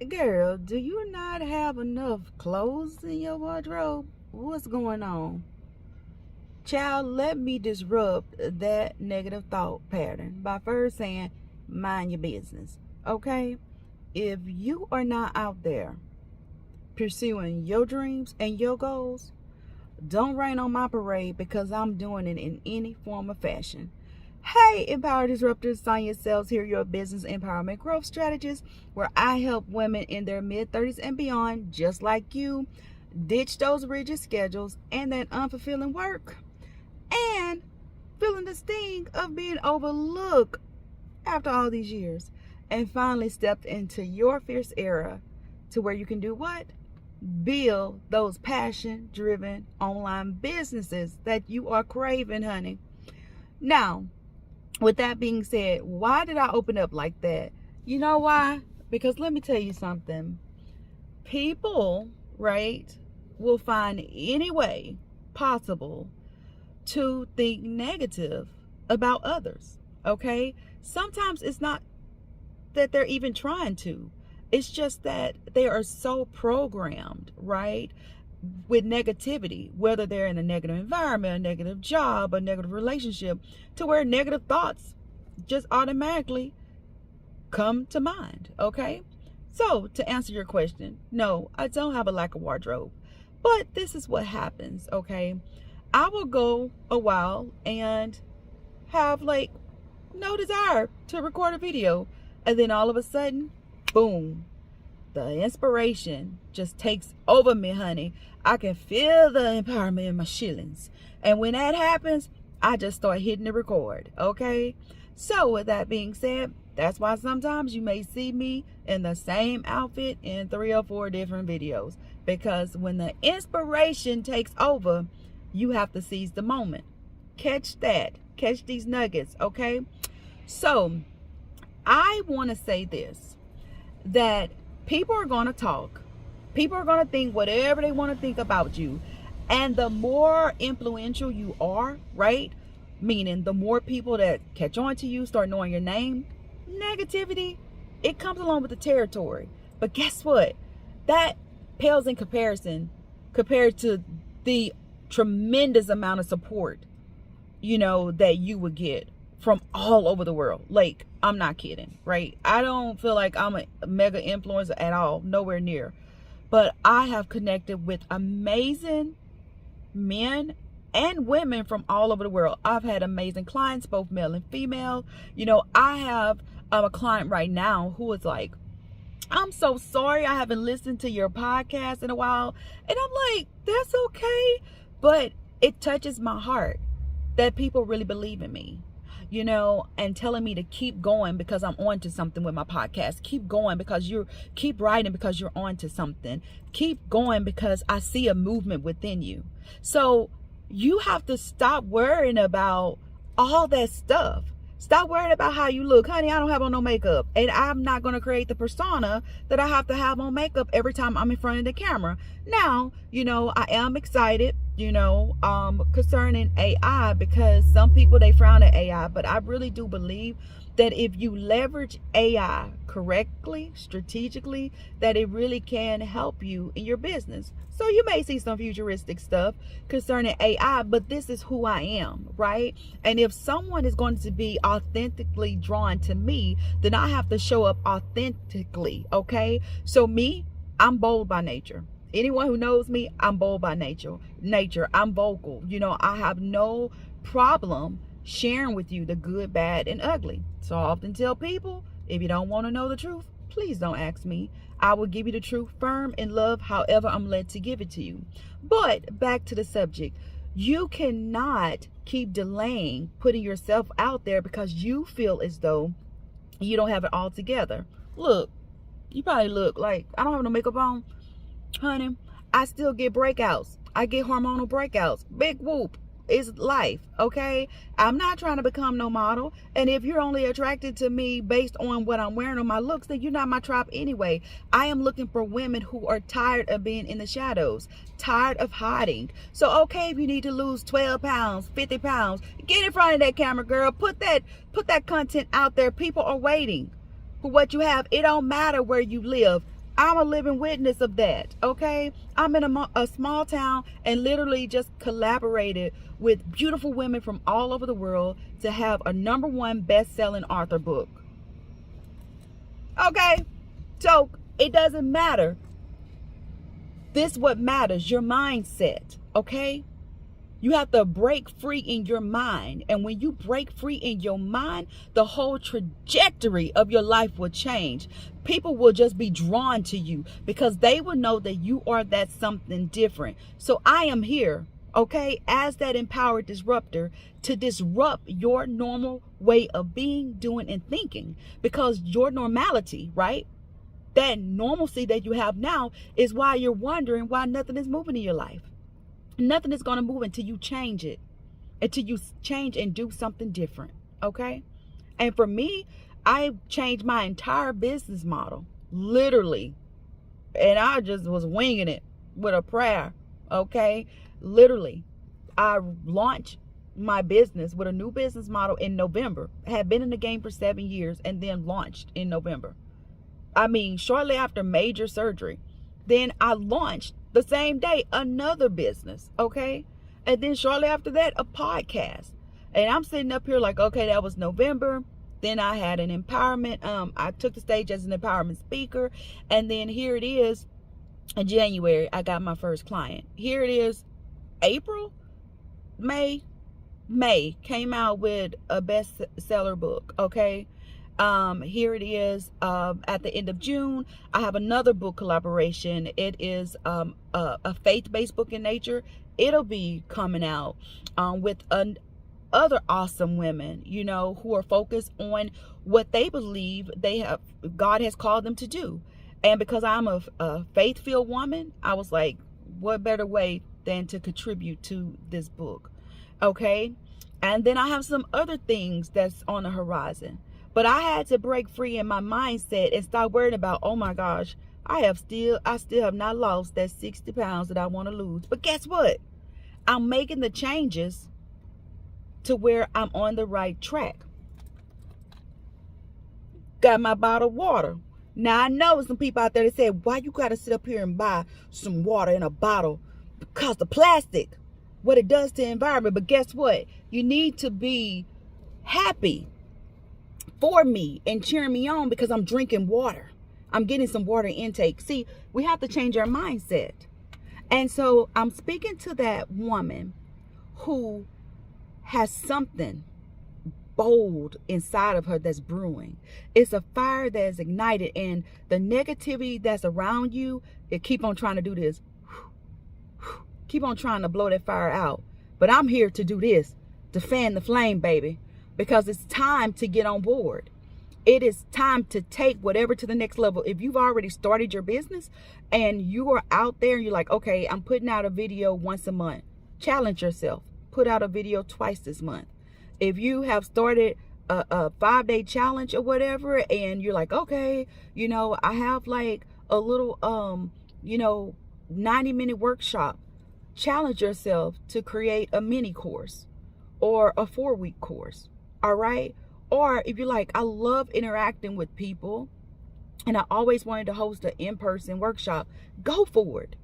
Girl, do you not have enough clothes in your wardrobe? What's going on? Child, let me disrupt that negative thought pattern by first saying, mind your business. Okay? If you are not out there pursuing your dreams and your goals, don't rain on my parade because I'm doing it in any form or fashion. Hey, Empower Disruptors, Sonya Sales here, your business empowerment growth strategist, where I help women in their mid-30s and beyond, just like you, ditch those rigid schedules and that unfulfilling work and feeling the sting of being overlooked after all these years, and finally stepped into your fierce era to where you can do what? Build those passion-driven online businesses that you are craving, honey. Now, with that being said, why did I open up like that? You know why? Because let me tell you something. People, right, will find any way possible to think negative about others, okay? Sometimes it's not that they're even trying to. It's just that they are so programmed, right, with negativity, whether they're in a negative environment, a negative job, a negative relationship, to where negative thoughts just automatically come to mind, okay? So, to answer your question, no, I don't have a lack of wardrobe, but this is what happens, okay? I will go a while and have like no desire to record a video, and then all of a sudden, boom, the inspiration just takes over me, honey. I can feel the empowerment in my shillings, and when that happens, I just start hitting the record, okay? So with that being said, that's why sometimes you may see me in the same outfit in 3 or 4 different videos, because when the inspiration takes over, you have to seize the moment. Catch that. Catch these nuggets, okay? So I want to say this, that people are going to talk. People are going to think whatever they want to think about you. And the more influential you are, right? Meaning the more people that catch on to you, start knowing your name, negativity, it comes along with the territory. But guess what? That pales in comparison compared to the tremendous amount of support, that you would get from all over the world. Like, I'm not kidding, right? I don't feel like I'm a mega influencer at all, nowhere near. But I have connected with amazing men and women from all over the world. I've had amazing clients, both male and female. I have a client right now who is like, I'm so sorry I haven't listened to your podcast in a while. And I'm like, that's okay. But it touches my heart that people really believe in me, and telling me to keep going because I'm on to something with my podcast. Keep going because keep writing because you're on to something. Keep going because I see a movement within you. So you have to stop worrying about all that stuff. Stop worrying about how you look. Honey, I don't have on no makeup. And I'm not going to create the persona that I have to have on makeup every time I'm in front of the camera. Now, I am excited, concerning AI, because some people, they frown at AI. But I really do believe that if you leverage AI correctly, strategically, that it really can help you in your business. So you may see some futuristic stuff concerning AI, but this is who I am, right? And if someone is going to be authentically drawn to me, then I have to show up authentically, okay? So me, I'm bold by nature. Anyone who knows me, I'm bold by nature. I'm vocal. I have no problem sharing with you the good, bad, and ugly. So I often tell people, if you don't want to know the truth, please don't ask me. I will give you the truth firm in love, however I'm led to give it to you. But back to the subject. You cannot keep delaying putting yourself out there because you feel as though you don't have it all together. Look, you probably look like I don't have no makeup on. Honey, I still get breakouts. I get hormonal breakouts. Big whoop. It's life, okay? I'm not trying to become no model. And if you're only attracted to me based on what I'm wearing or my looks, then you're not my tribe anyway. I am looking for women who are tired of being in the shadows, tired of hiding. So, okay, if you need to lose 12 pounds, 50 pounds, get in front of that camera, girl. Put that content out there. People are waiting for what you have. It don't matter where you live. I'm a living witness of that, okay? I'm in a small town and literally just collaborated with beautiful women from all over the world to have a #1 best-selling author book. Okay? So it doesn't matter. This is what matters, your mindset, okay? You have to break free in your mind. And when you break free in your mind, the whole trajectory of your life will change. People will just be drawn to you because they will know that you are that something different. So I am here, okay, as that empowered disruptor to disrupt your normal way of being, doing, and thinking. Because your normality, right? That normalcy that you have now is why you're wondering why nothing is moving in your life. Nothing is going to move until you change it, until you change and do something different, okay? And for me, I changed my entire business model, literally. And I just was winging it with a prayer, okay? Literally, I launched my business with a new business model in November. I had been in the game for 7 years and then launched in November. I mean, shortly after major surgery. Then I launched the same day another business, okay? And then shortly after that, a podcast. And I'm sitting up here like, okay, that was November. Then I had an empowerment. I took the stage as an empowerment speaker. And then here it is in January, I got my first client. Here it is, April, May came out with a bestseller book, okay? Here it is, at the end of June, I have another book collaboration. It is a faith-based book in nature. It'll be coming out with other awesome women, you know, who are focused on what they believe God has called them to do. And because I'm a faith-filled woman, I was like, what better way than to contribute to this book, okay? And then I have some other things that's on the horizon. But I had to break free in my mindset and start worrying about, oh my gosh, I still have not lost that 60 pounds that I want to lose. But guess what? I'm making the changes to where I'm on the right track. Got my bottled water. Now I know some people out there that say, why you got to sit up here and buy some water in a bottle? Because the plastic, what it does to the environment. But guess what? You need to be happy for me and cheering me on because I'm drinking water. I'm getting some water intake. See, we have to change our mindset. And so I'm speaking to that woman who has something bold inside of her that's brewing. It's a fire that is ignited, and the negativity that's around you, it keep on trying to do this. Keep on trying to blow that fire out. But I'm here to do this, to fan the flame, baby. Because it's time to get on board. It is time to take whatever to the next level. If you've already started your business and you are out there and you're like, okay, I'm putting out a video once a month. Challenge yourself. Put out a video twice this month. If you have started a 5-day challenge or whatever and you're like, okay, you know, I have like a little, 90-minute workshop. Challenge yourself to create a mini course or a 4-week course. All right. Or if you're like, I love interacting with people and I always wanted to host an in-person workshop, go for it.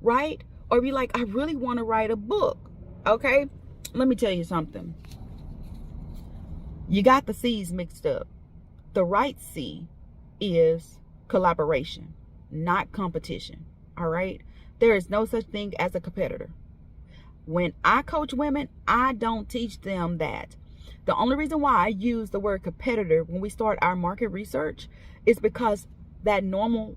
Right. Or if you're like, I really want to write a book. Okay. Let me tell you something. You got the C's mixed up. The right C is collaboration, not competition. All right. There is no such thing as a competitor. When I coach women, I don't teach them that. The only reason why I use the word competitor when we start our market research is because that normal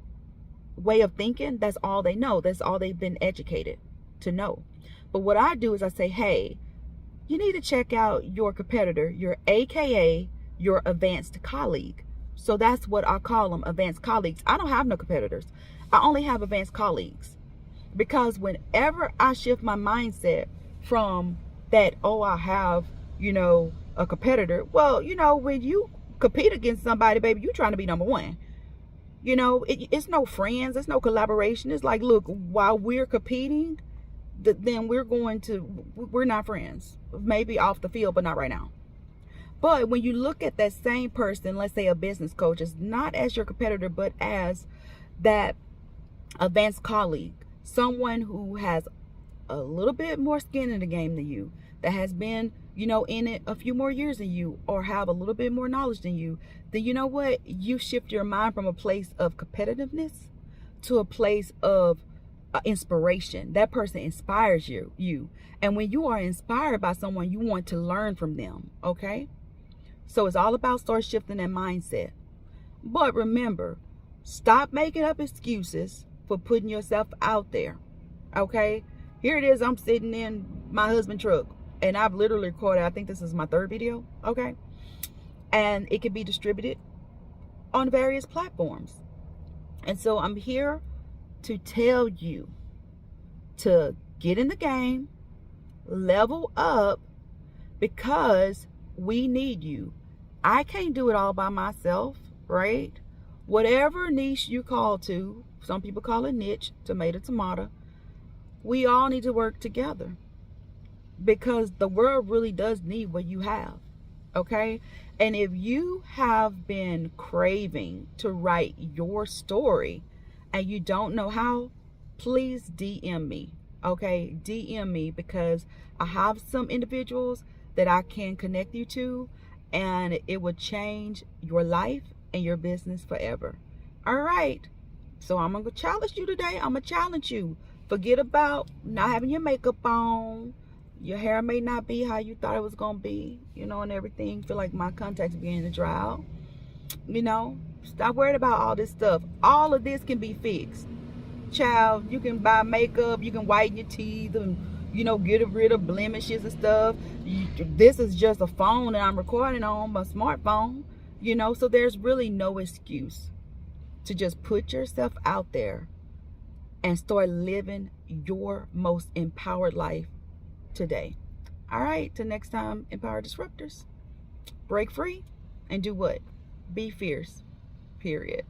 way of thinking, that's all they know. That's all they've been educated to know. But what I do is I say, hey, you need to check out your competitor, your AKA your advanced colleague. So that's what I call them, advanced colleagues. I don't have no competitors. I only have advanced colleagues. Because whenever I shift my mindset from that, oh, I have, a competitor. Well, when you compete against somebody, baby, you're trying to be number one. It's no friends. It's no collaboration. It's like, look, while we're competing, then we're not friends. Maybe off the field, but not right now. But when you look at that same person, let's say a business coach, is not as your competitor, but as that advanced colleague, someone who has a little bit more skin in the game than you, that has been, in it a few more years than you, or have a little bit more knowledge than you, then you know what? You shift your mind from a place of competitiveness to a place of inspiration. That person inspires you. And when you are inspired by someone, you want to learn from them, okay? So it's all about start shifting that mindset. But remember, stop making up excuses for putting yourself out there, okay? Here it is, I'm sitting in my husband's truck, and I've literally recorded, I think this is my 3rd video, okay? And it can be distributed on various platforms. And so I'm here to tell you to get in the game, level up, because we need you. I can't do it all by myself, right? Whatever niche you call to, some people call it niche, tomato, we all need to work together, because the world really does need what you have, okay? And if you have been craving to write your story and you don't know how, please DM me, okay? DM me, because I have some individuals that I can connect you to, and it will change your life and your business forever. All right, so I'm gonna challenge you today. I'm gonna challenge you. Forget about not having your makeup on. Your hair may not be how you thought it was gonna be, and everything. Feel like my contacts beginning to dry out. Stop worried about all this stuff. All of this can be fixed. Child, you can buy makeup, you can whiten your teeth, and get rid of blemishes and stuff. This is just a phone that I'm recording on, my smartphone. So there's really no excuse to just put yourself out there and start living your most empowered life today. All right, till next time, Empowered Disruptors. Break free and do what? Be fierce, period.